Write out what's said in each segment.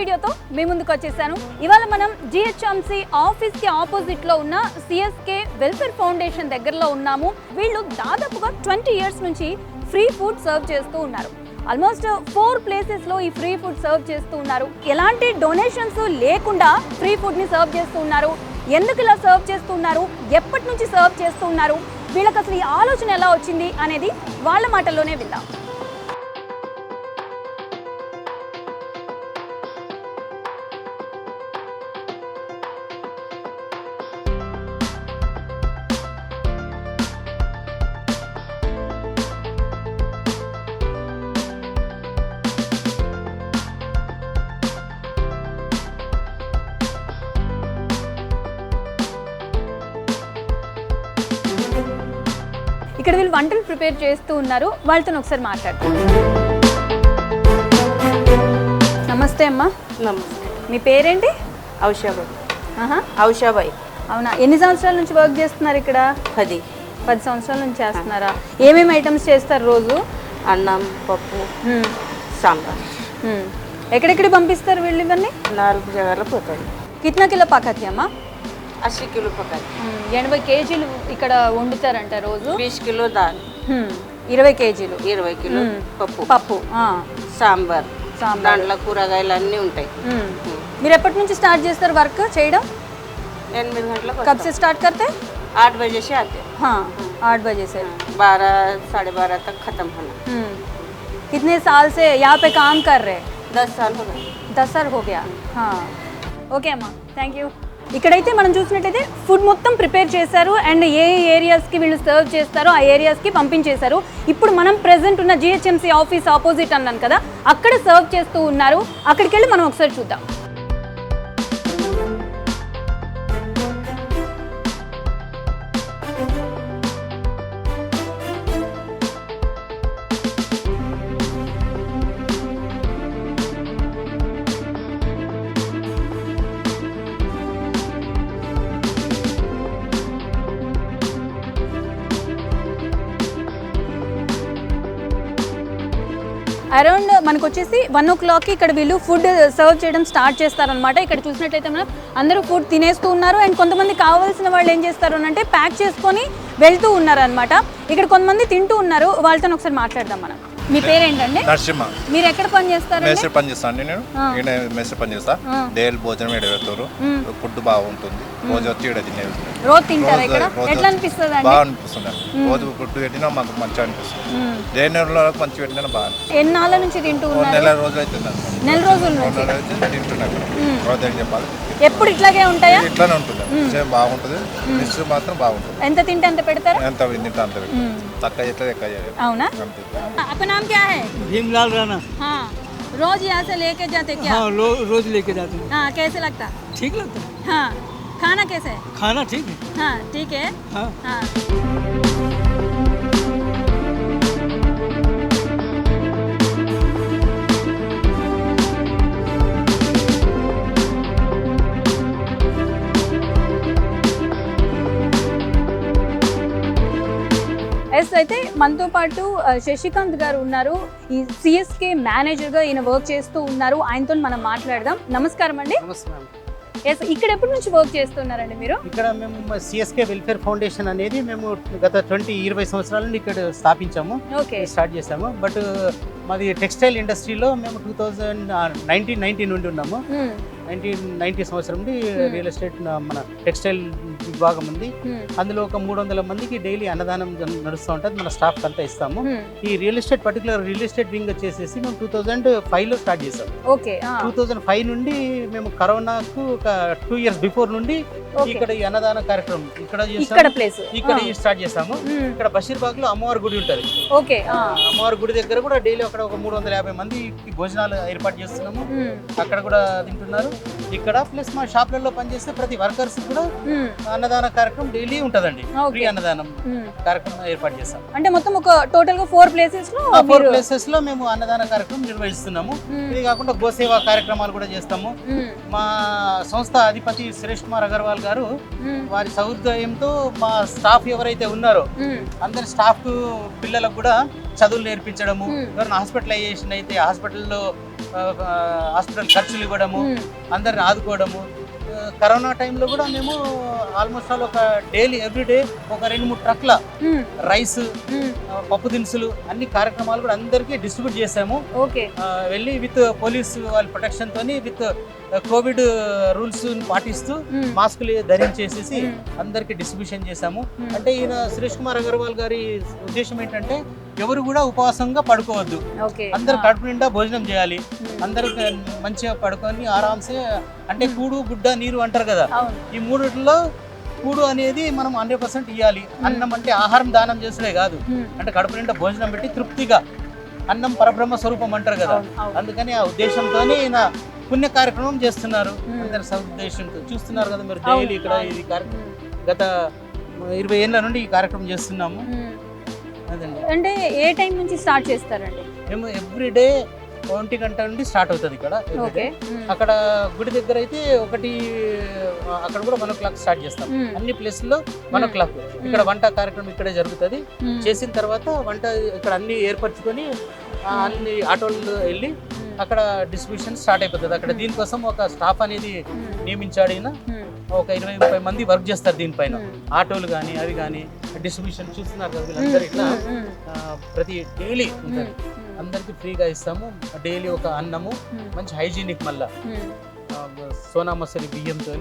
వీడియోతో మీ ముందుకు వచ్చేసాను. ఇవాళ మనం జిహెచ్ఎంసి ఆఫీస్ కి ఆపోజిట్ లో ఉన్న సిఎస్కే వెల్ఫేర్ ఫౌండేషన్ దగ్గరలో ఉన్నాము. వీళ్ళు దాదాపుగా 20 years నుంచి ఫ్రీ ఫుడ్ సర్వ్ చేస్తూ ఉన్నారు. ఆల్మోస్ట్ 4 places లో ఈ ఫ్రీ ఫుడ్ సర్వ్ చేస్తూ ఉన్నారు. ఎలాంటి డొనేషన్స్ లేకుండా ఫ్రీ ఫుడ్ ని సర్వ్ చేస్తూ ఉన్నారు. ఎందుకు ఇలా సర్వ్ చేస్తూ ఉన్నారు, ఎప్పటి నుంచి సర్వ్ చేస్తూ ఉన్నారు, వీళ్ళకి అసలు ఈ ఆలోచన ఎలా వచ్చింది అనేది వాళ్ళ మాటల్లోనే విందాం. ఇక్కడ వీళ్ళు వంటలు ప్రిపేర్ చేస్తూ ఉన్నారు. వాళ్ళతో ఒకసారి మాట్లాడతాం. నమస్తే అమ్మా. నమస్తే. మీ పేరేంటి? ఔషాబాయ్. ఔషాబాయ్. అవునా, ఎన్ని సంవత్సరాల నుంచి వర్క్ చేస్తున్నారు ఇక్కడ? 10 సంవత్సరాల నుంచి చేస్తున్నారా? ఏమేమి ఐటమ్స్ చేస్తారు రోజు? అన్నం, పప్పు, సాంబార్. ఎక్కడెక్కడికి పంపిస్తారు వీళ్ళు ఇవన్నీ? 4 జగర్లు పోతుంది. కిतना కిలో పాకతి అమ్మా? 80 కిలో పకాలి. 80 kgs ఇక్కడ వండుతారంట రోజు. 20 కిలో దాల్. 20 kgs. 20 కిలో పప్పు. పప్పు, సాంబార్. దాంట్లో కూరగాయలు అన్నీ ఉంటాయి. మీరు ఎప్పటి నుంచి స్టార్ట్ చేస్తారు వర్క్ చేయడం? 8 గంటలకు. कब से स्टार्ट करते हैं? 8 बजे से आते. हाँ, 8 बजे से 12 साढ़े 12 तक खत्म होना. कितने साल से यहाँ पे काम कर रहे हैं? 10 साल हो गए. 10 साल हो गया. ఓకే అమ్మా, థ్యాంక్ యూ. ఇక్కడైతే మనం చూసినట్టయితే ఫుడ్ మొత్తం ప్రిపేర్ చేశారు అండ్ ఏ ఏరియాస్కి వీళ్ళు సర్వ్ చేస్తారో ఆ ఏరియాస్కి పంపించేశారు. ఇప్పుడు మనం ప్రెసెంట్ ఉన్న జిహెచ్ఎంసి ఆఫీస్ ఆపోజిట్ అన్నాను కదా, అక్కడ సర్వ్ చేస్తూ ఉన్నారు. అక్కడికి వెళ్ళి మనం ఒకసారి చూద్దాం. అరౌండ్ మనకు వచ్చేసి 1 o'clockకి ఇక్కడ వీళ్ళు ఫుడ్ సర్వ్ చేయడం స్టార్ట్ చేస్తారనమాట. ఇక్కడ చూసినట్లయితే మనం అందరూ ఫుడ్ తినేస్తూ ఉన్నారు అండ్ కొంతమంది కావాల్సిన వాళ్ళు ఏం చేస్తారు అంటే ప్యాక్ చేసుకొని వెళ్తూ ఉన్నారు అనమాట. ఇక్కడ కొంతమంది తింటూ ఉన్నారు. వాళ్ళతో ఒకసారి మాట్లాడదాం మనం. మీ పేరేంటండి? నరసింహ. మీరు ఎక్కడ పని చేస్తారు? మేస్త్రి పని చేస్తాను నేను. మేస్త్రి పని చేస్తా. డైలీ భోజనం ఇక్కడ పెడతారు. ఫుడ్ బాగుంటుంది. రోజు వచ్చి ఇక్కడ తినేది. రోజు తింటారా ఇక్కడ? ఎట్లా అనిపిస్తుంది? బాగా అనిపిస్తుంది. రోజు ఫుడ్ పెట్టినా మాకు మంచిగా అనిపిస్తుంది. డే నెలలో మంచిగా పెట్టినా బాగా. ఎన్నాళ్ళ నుంచి తింటూ ఉన్నారు? నెల రోజులు అవుతుంది. నెల రోజుల నుంచి తింటున్నాను. రోజు చెప్పాలి. ఎప్పుడు ఇట్లాగే ఉంటాయా? ఇట్లానే ఉంటుంది. బాగుంటుంది. డిష్ మాత్రం బాగుంటుంది. ఎంత తింటే అంత పెడతారా? ఎంత తింటే అంత తక్కువ చేస్తే ఎక్కువ చేయాలి. అవునా? आपका नाम क्या है? भीमलाल राणा. हाँ, रोज यहाँ से लेके जाते क्या? हाँ, रोज लेके जाते हैं. हाँ, कैसे लगता? ठीक लगता है. हाँ, खाना कैसे है? खाना ठीक है. हाँ, ठीक है. हाँ. हाँ. ఎస్, అయితే మనతో పాటు శశికాంత్ గారు ఉన్నారు. ఈ సిఎస్కే మేనేజర్గా ఈయన వర్క్ చేస్తూ ఉన్నారు. ఆయనతో మనం మాట్లాడదాం. నమస్కారం అండి. ఎస్, ఇక్కడ ఎప్పటి నుంచి వర్క్ చేస్తున్నారండి మీరు? ఇక్కడ మేము సిఎస్కే వెల్ఫేర్ ఫౌండేషన్ అనేది మేము గత 20 సంవత్సరాల నుండి ఇక్కడ స్థాపించాము. స్టార్ట్ చేసాము. బట్ మాది టెక్స్టైల్ ఇండస్ట్రీలో మేము 1990 నుండి ఉన్నాము. 1990 సంవత్సరం నుండి రియల్ ఎస్టేట్ మన టెక్స్టైల్ విభాగం ఉంది. అందులో ఒక 300 మందికి డైలీ అన్నదానం నడుస్తూ ఉంటుంది. మన స్టాఫ్ అంతా ఇస్తాము. ఈ real estate particular real estate wing వచ్చేసి మేము 2005లో స్టార్ట్ చేసాము. 2005 నుండి మేము కరోనాకు ఒక 2 years బిఫోర్ నుండి ఇక్కడ ఈ అన్నదాన కార్యక్రమం ఇక్కడ స్టార్ట్ చేసాము. ఇక్కడ బషీర్బాగ్ లో అమ్మవారి గుడి ఉంటుంది. అమ్మవారి గుడి దగ్గర కూడా డైలీ అక్కడ ఒక 350 మందికి భోజనాలు ఏర్పాటు చేస్తున్నాము. అక్కడ కూడా తింటున్నారు. ఇక్కడ ప్లస్ మా షాప్లలో పనిచేస్తే ప్రతి వర్కర్స్ కూడా అన్నదాన కార్యక్రమం డైలీ ఉంటదండి. ఫ్రీ అన్నదానం కార్యక్రమం ఏర్పాటు చేస్తాం. అంటే మొత్తం ఒక టోటల్ గా 4 ప్లేసెస్ లో మేము అన్నదాన కార్యక్రమం నిర్వహిస్తున్నాము. ఇది కాకుండా గోసేవా కార్యక్రమాలు కూడా చేస్తాము. మా సంస్థ అధిపతి శ్రేష్ కుమార్ అగర్వాల్ గారు వారి సౌహృదయంతో మా స్టాఫ్ ఎవరైతే ఉన్నారో అందరి స్టాఫ్ పిల్లలకు కూడా చదువులు నేర్పించడము, ఎవరైనా హాస్పిటలైజేషన్ అయితే హాస్పిటల్లో హాస్పిటల్ ఖర్చులు ఇవ్వడము, అందరిని ఆదుకోవడము. కరోనా టైంలో కూడా మేము ఆల్మోస్ట్ ఆల్ ఒక డైలీ ఎవ్రీడే ఒక 2-3 ట్రక్ల రైస్, పప్పు దినుసులు అన్ని కార్యక్రమాలు కూడా అందరికీ డిస్ట్రిబ్యూట్ చేసాము. వెళ్ళి విత్ పోలీస్ వాళ్ళ ప్రొటెక్షన్ తోని విత్ కోవిడ్ రూల్స్ పాటిస్తూ మాస్కులు ధరించేసేసి అందరికి డిస్ట్రిబ్యూషన్ చేశాము. అంటే ఈయన సురేష్ కుమార్ అగర్వాల్ గారి ఉద్దేశం ఏంటంటే ఎవరు కూడా ఉపవాసంగా పడుకోవద్దు, అందరు కడుపు నిండా భోజనం చేయాలి, అందరు మంచిగా పడుకొని ఆరాంసే. అంటే కూడు గుడ్డ నీరు అంటారు కదా, ఈ మూడిట్లో కూడు అనేది మనం 100% ఇవ్వాలి. అన్నం అంటే ఆహారం దానం చేసుడే కాదు, అంటే కడుపు నిండా భోజనం పెట్టి తృప్తిగా. అన్నం పరబ్రహ్మ స్వరూపం అంటారు కదా, అందుకని ఆ ఉద్దేశంతోనే ఈయన పుణ్య కార్యక్రమం చేస్తున్నారు. అందరు సదుద్దేశంతో చూస్తున్నారు కదా మీరు డైలీ ఇక్కడ ఇది కార్యక్రమం గత 20 ఏళ్ళ నుండి ఈ కార్యక్రమం చేస్తున్నాము. అదండి. అంటే ఏ టైం నుంచి స్టార్ట్ చేస్తారండి? మేము ఎవ్రీడే 1 గంట నుండి స్టార్ట్ అవుతుంది ఇక్కడ. అక్కడ గుడి దగ్గర అయితే అక్కడ కూడా 1 o'clock స్టార్ట్ చేస్తాం. అన్ని ప్లేస్లో 1 o'clock. ఇక్కడ వంట కార్యక్రమం ఇక్కడే జరుగుతుంది. చేసిన తర్వాత వంట ఇక్కడ అన్ని ఏర్పరచుకొని అన్ని ఆటోలు వెళ్ళి అక్కడ డిస్ట్రిబ్యూషన్ స్టార్ట్ అయిపోతుంది. అక్కడ దీనికోసం ఒక స్టాఫ్ అనేది నియమించాడు. ఒక 20-30 మంది వర్క్ చేస్తారు దీనిపైన. ఆటోలు కానీ అవి కానీ డిస్ట్రిబ్యూషన్ చూస్తున్నారు కదా వీళ్ళందరూ. ఇట్లా ప్రతి డైలీ అందరికి ఫ్రీగా ఇస్తాము. డైలీ ఒక అన్నము మంచి హైజీనిక్, మళ్ళా సోనా మసూరి బియ్యంతో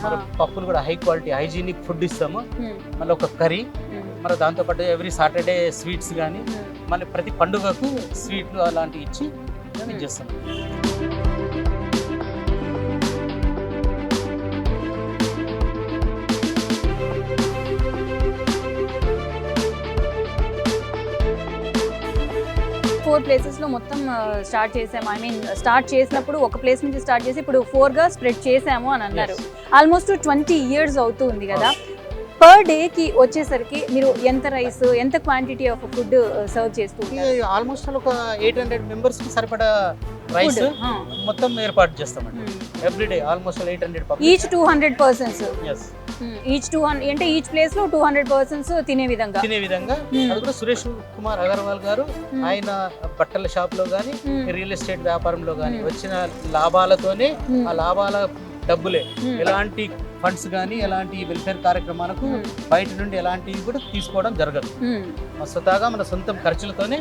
మరి పప్పులు కూడా హై క్వాలిటీ హైజీనిక్ ఫుడ్ ఇస్తాము. మళ్ళీ ఒక కర్రీ, మరి దాంతోపాటు ఎవ్రీ సాటర్డే స్వీట్స్ కానీ, మళ్ళీ ప్రతి పండుగకు స్వీట్లు అలాంటివి ఇచ్చి మేము చేస్తాం. ఫోర్ ప్లేసెస్లో మొత్తం స్టార్ట్ చేసాము. ఐ మీన్ స్టార్ట్ చేసినప్పుడు ఒక ప్లేస్ నుంచి స్టార్ట్ చేసి ఇప్పుడు 4గా స్ప్రెడ్ చేసాము అని అన్నారు. ఆల్మోస్ట్ 20 years అవుతుంది కదా. పర్ డేకి వచ్చేసరికి మీరు ఎంత రైస్, ఎంత క్వాంటిటీ ఆఫ్ ఫుడ్ సర్వ్ చేస్తుంది? ఆల్మోస్ట్ ఒక 800 members కి సరిపడా రైస్ మొత్తం ఏర్పాటు చేస్తామండి. Everyday almost 800 each 200 persons. Each 200 అంటే ఈచ్ ప్లేస్ లో 200 persons తినే విధంగా అది కూడా సురేష్ కుమార్ అగర్వాల్ గారు ఆయన బట్టల షాప్ లో గానీ, రియల్ ఎస్టేట్ వ్యాపారంలో గానీ వచ్చిన లాభాలతోనే, ఆ లాభాల డబ్బులే, ఎలాంటి ఫండ్స్ కానీ ఎలాంటి వెల్ఫేర్ కార్యక్రమాలకు బయట నుండి ఎలాంటివి కూడా తీసుకోవడం జరగదు. స్వతహాగా మన సొంతం ఖర్చులతోనే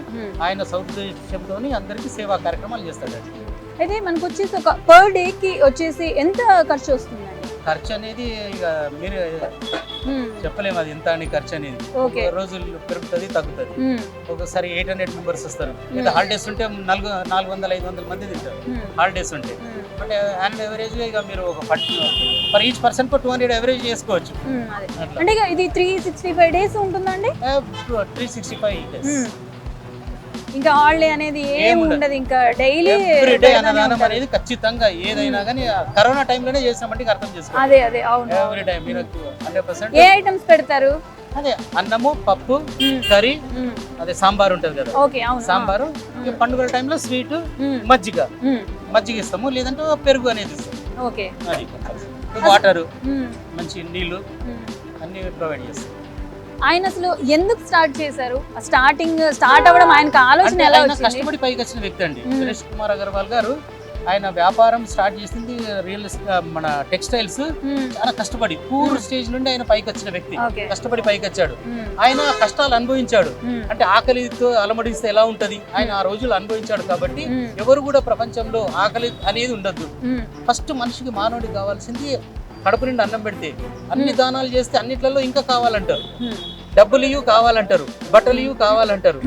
ఆయన సౌదేశంతో అందరికీ సేవా కార్యక్రమాలు చేస్తాడు. అయితే మనకు వచ్చేసి ఒక పర్ డేకి వచ్చేసి ఎంత ఖర్చు వస్తుందండి? ఖర్చు అనేది ఇక మీరు చెప్పలేము అది ఎంత అని. ఖర్చు అనేది రోజులు పెరుగుతుంది తగ్గుతుంది. ఒకసారి 800 members వస్తారు. లేదా హాలిడేస్ ఉంటే 400-500 మంది తింటారు హాలిడేస్ ఉంటే. అంటే యాన్యువల్ ఎవరేజ్ ఇక మీరు ఒక ఫర్ ఈచ్ పర్సన్ 200 ఎవరేజ్ చేసుకోవచ్చు. అంటే ఇది 365 days ఉంటుందండి? 365 days. ఇంకా హాలిడే అనేది ఏం ఉండదు, ఇంకా డైలీ ఎవ్రీడే అన్నదానం అనేది ఖచ్చితంగా ఏదైనా కానీ కరోనా టైంలోనే చేసామంటే అర్థం చేసుకోవాలి. అదే అవును. ఎవ్రీ టైం మీరు 100%. ఏ ఐటమ్స్ పెడతారు? అదే అన్నము, పప్పు, కర్రీ, అదే సాంబార్ ఉంటది కదా, సాంబారు. పండుగల టైంలో స్వీట్, మజ్జిగ ఇస్తాము, లేదంటే పెరుగు అనేది ఇస్తాము. అది వాటర్, మంచి నీళ్లు అన్ని ప్రొవైడ్ చేస్తాం. ఆయన అసలు ఎందుకు స్టార్ట్ చేశారు? స్టార్ట్ అవ్వడం ఆయనకు ఆలోచన ఎలా వచ్చింది? కష్టపడి పైకి వచ్చిన వ్యక్తి అండి సురేష్ కుమార్ అగర్వాల్ గారు. ఆయన వ్యాపారం స్టార్ట్ చేసింది మన టెక్స్టైల్స్. చాలా కష్టపడి పూర్ స్టేజ్ నుండి ఆయన పైకి వచ్చిన వ్యక్తి. కష్టపడి పైకి వచ్చాడు. ఆయన కష్టాలు అనుభవించాడు. అంటే ఆకలితో అలమడిస్తే ఎలా ఉంటది, ఆయన ఆ రోజులు అనుభవించాడు. కాబట్టి ఎవరు కూడా ప్రపంచంలో ఆకలి అనేది ఉండద్దు. ఫస్ట్ మనిషికి మానవుడికి కావాల్సింది కడుపు నిండి అన్నం పెడితే. అన్ని దానాలు చేస్తే అన్నిట్లలో ఇంకా కావాలంటారు. డబ్బులు ఇవ్వు కావాలంటారు, బట్టలు ఇవ్వు కావాలంటారు,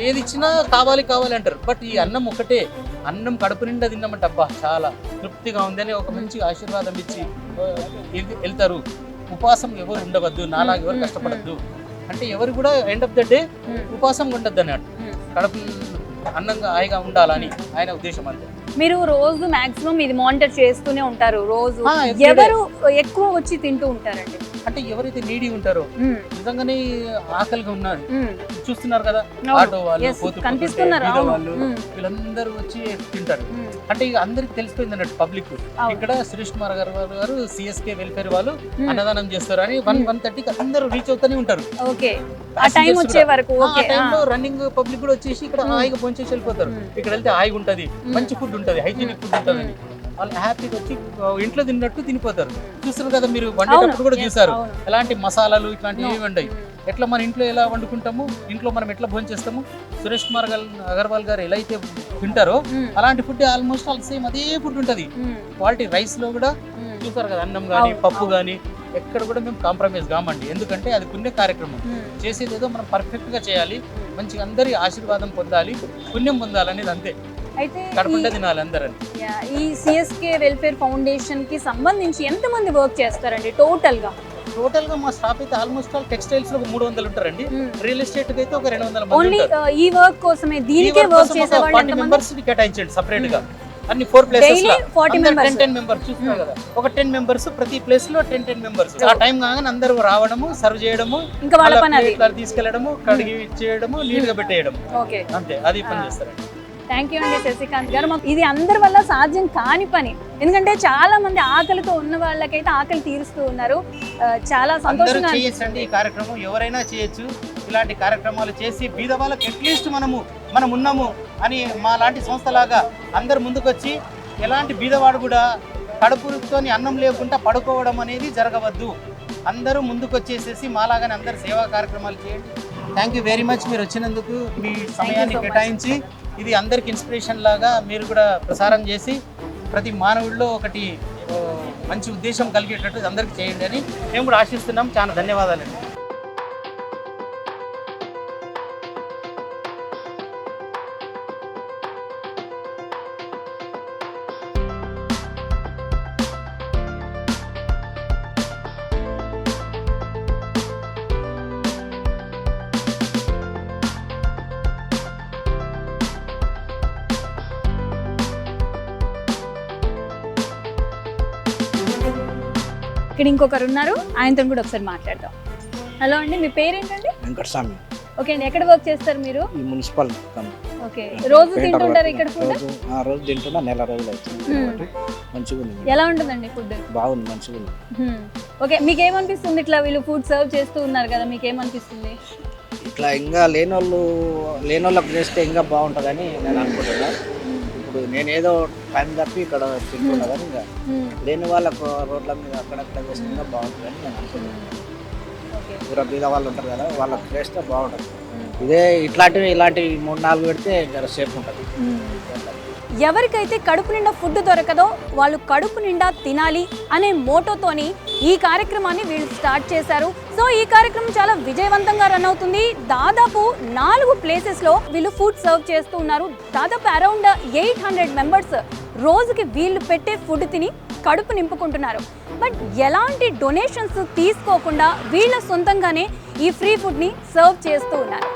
ఏది ఇచ్చినా కావాలంటారు. బట్ ఈ అన్నం ఒకటే, అన్నం కడుపు నిండా తిన్నామంటే అబ్బా చాలా తృప్తిగా ఉందని ఒక మంచి ఆశీర్వాదం ఇచ్చి వెళ్తారు. ఉపవాసం ఎవరు ఉండవద్దు, నాలాగా ఎవరు కష్టపడద్దు అంటే ఎవరు కూడా ఎండ్ ఆఫ్ ద డే ఉపవాసం ఉండద్దు అన్నట్టు. కడుపు అన్నంగా హాయిగా ఉండాలని ఆయన ఉద్దేశం అంతే. మీరు రోజు మాక్సిమం ఇది మానిటర్ చేస్తూనే ఉంటారు. రోజు ఎవరు ఎక్కువ వచ్చి తింటూ ఉంటారండి? అంటే ఎవరైతే నీడీ ఉంటారో నిజంగానే ఆకలిగా ఉన్నారు చూస్తున్నారు కదా, అవును. ఆటో వాళ్ళు, Yes, పోతూ కనిపిస్తున్నారు, బీద అవును. వాళ్ళు వీళ్ళందరూ వచ్చి తింటారు. అంటే ఇక అందరికి తెలిసిపోయింది అన్నట్టు పబ్లిక్ ఇక్కడ సురేష్ కుమార్ గారు సిఎస్కే వెల్ఫేర్ వాళ్ళు అన్నదానం చేస్తారు అని 1:30కి అందరూ రీచ్ అవుతూనే ఉంటారు. ఓకే, ఆ టైం వచ్చే వరకు ఓకే. ఆ టైంలో రన్నింగ్ పబ్లిక్ కూడా వచ్చేసి ఇక్కడ హాయిగా భోంచేసి వెళ్ళిపోతారు. ఇక్కడ వెళ్తే హాయిగా ఉంటది, మంచి ఫుడ్ ఉంటది, హైజీనిక్ ఫుడ్ ఉంటది అని వాళ్ళు హ్యాపీగా వచ్చి ఇంట్లో తిన్నట్టు తినిపోతారు. చూస్తారు కదా మీరు, వండేటప్పుడు కూడా చూసారు ఎలాంటి మసాలాలు ఇట్లాంటివి ఏమి ఉండవు. ఎట్లా మన ఇంట్లో ఎలా వండుకుంటాము, ఇంట్లో మనం ఎట్లా భోజనం చేస్తాము, సురేష్ కుమార్ అగర్వాల్ గారు ఎలా అయితే తింటారో అలాంటి ఫుడ్ ఆల్మోస్ట్ ఆల్ సేమ్ అదే ఫుడ్ ఉంటది. క్వాలిటీ రైస్ లో కూడా చూసారు కదా, అన్నం కానీ పప్పు కానీ ఎక్కడ కూడా మేము కాంప్రమైజ్ కామండి. ఎందుకంటే అది పుణ్య కార్యక్రమం, చేసేది ఏదో మనం పర్ఫెక్ట్ గా చేయాలి, మంచిగా అందరి ఆశీర్వాదం పొందాలి, పుణ్యం పొందాలనేది అంతే. అయితే కడుపుంటే తినాలి అందరని. ఈ సిఎస్కే వెల్ఫేర్ ఫౌండేషన్ కి సంబంధించి ఎంతమంది వర్క్ చేస్తారండి టోటల్ గా? టోటల్ గా మా స్టాఫ్ అయితే ఆల్మోస్ట్ ఆల్ టెక్స్టైల్స్ లో 300 ఉంటారండి, రియల్ ఎస్టేట్ అయితే ఒక 200 మంది ఓన్లీ ఉంటారు. ఈ వర్క్ కోసమే దీనికే వర్క్ చేసే వాళ్ళు 40 మెంబర్స్ కి కేటాయించండి సెపరేట్ గా, అన్ని 4 ప్లేసెస్ లో 40 members. 10 మెంబర్స్ చూస్తున్నారు కదా, ఒక 10 మెంబర్స్ ప్రతి ప్లేస్ లో 10 మెంబర్స్. ఆ టైం కాగానే అందరూ రావడము, సర్వ్ చేయడము, ఇంకా వాళ్ళ పని అది. ప్లేట్లు తీసుకెళ్లడము, కడిగి ఇచ్చేయడము, నీట్ గా పెట్టేయడం, ఓకే. అంతే, అది పని చేస్తారండి. థ్యాంక్ యూ అండి శశికాంత్ గారు. ఇది అందరి వల్ల సాధ్యం కాని పని, ఎందుకంటే చాలా మంది ఆకలితో ఉన్న వాళ్ళకైతే ఆకలి తీరుస్తూ ఉన్నారు. చాలా అందరూ సంతోషంగా చేయొచ్చండి ఈ కార్యక్రమం, ఎవరైనా చేయొచ్చు. ఇలాంటి కార్యక్రమాలు చేసి బీద వాళ్ళకి అట్లీస్ట్ మనం ఉన్నాము అని మా లాంటి సంస్థలాగా అందరు ముందుకొచ్చి, ఎలాంటి బీదవాడు కూడా కడుపుతో అన్నం లేకుండా పడుకోవడం అనేది జరగవద్దు. అందరూ ముందుకొచ్చేసేసి మాలాగానే అందరు సేవా కార్యక్రమాలు చేయండి. థ్యాంక్ యూ వెరీ మచ్ మీరు వచ్చినందుకు, మీ సమయాన్ని కేటాయించి ఇది అందరికి ఇన్స్పిరేషన్ లాగా మీరు కూడా ప్రసారం చేసి ప్రతి మానవుడిలో ఒకటి మంచి ఉద్దేశం కలిగేటట్టు అందరికీ చేయండి అని మేము కూడా ఆశిస్తున్నాం. చాలా ధన్యవాదాలండి. ఇక్కడ ఇంకొకరు ఉన్నారు, ఆయనతో కూడా ఒకసారి మాట్లాడదాం. హలో అండి, మీ పేరేంటండి? వెంకటస్వామి. ఓకే అండి, ఎక్కడ వర్క్ చేస్తారు మీరు? ఈ మున్సిపల్ ఓకే, రోజు తింటుంటారు ఇక్కడ ఫుడ్? రోజు తింటున్నా, నెల రోజులు అవుతుంది. మంచిగా ఉంది, ఎలా ఉంటుందండి ఫుడ్? బాగుంది, మంచిగా ఉంది. ఓకే, మీకు ఏమనిపిస్తుంది ఇట్లా వీళ్ళు ఫుడ్ సర్వ్ చేస్తూ ఉన్నారు కదా, మీకు ఏమనిపిస్తుంది? ఇట్లా ఇంకా లేనోళ్ళకి చేస్తే ఇంకా బాగుంటుందని నేను అనుకుంటున్నా. ఇప్పుడు నేనేదో టైం తప్పి ఇక్కడ తింటున్నా కానీ ఇంకా లేని వాళ్ళకు రోడ్ల మీద అక్కడక్కడ చేస్తే ఇంకా బాగుంటుందని నేను అనుకుంటున్నాను. ఊర బీద వాళ్ళు ఉంటారు కదా, వాళ్ళకి చేస్తే బాగుంటుంది. ఇలాంటివి 3-4 పెడితే జర సేఫ్ ఉంటుంది. ఎవరికైతే కడుపు నిండా ఫుడ్ దొరకదో వాళ్ళు కడుపు నిండా తినాలి అనే మోటోతోని ఈ కార్యక్రమాన్ని వీళ్ళు స్టార్ట్ చేశారు. సో ఈ కార్యక్రమం చాలా విజయవంతంగా రన్ అవుతుంది. దాదాపు 4 ప్లేసెస్లో వీళ్ళు ఫుడ్ సర్వ్ చేస్తూ ఉన్నారు. దాదాపు అరౌండ్ 800 మెంబర్స్ రోజుకి వీళ్ళు పెట్టే ఫుడ్ తిని కడుపు నింపుకుంటున్నారు. బట్ ఎలాంటి డొనేషన్స్ తీసుకోకుండా వీళ్ళ సొంతంగానే ఈ ఫ్రీ ఫుడ్ని సర్వ్ చేస్తూ ఉన్నారు.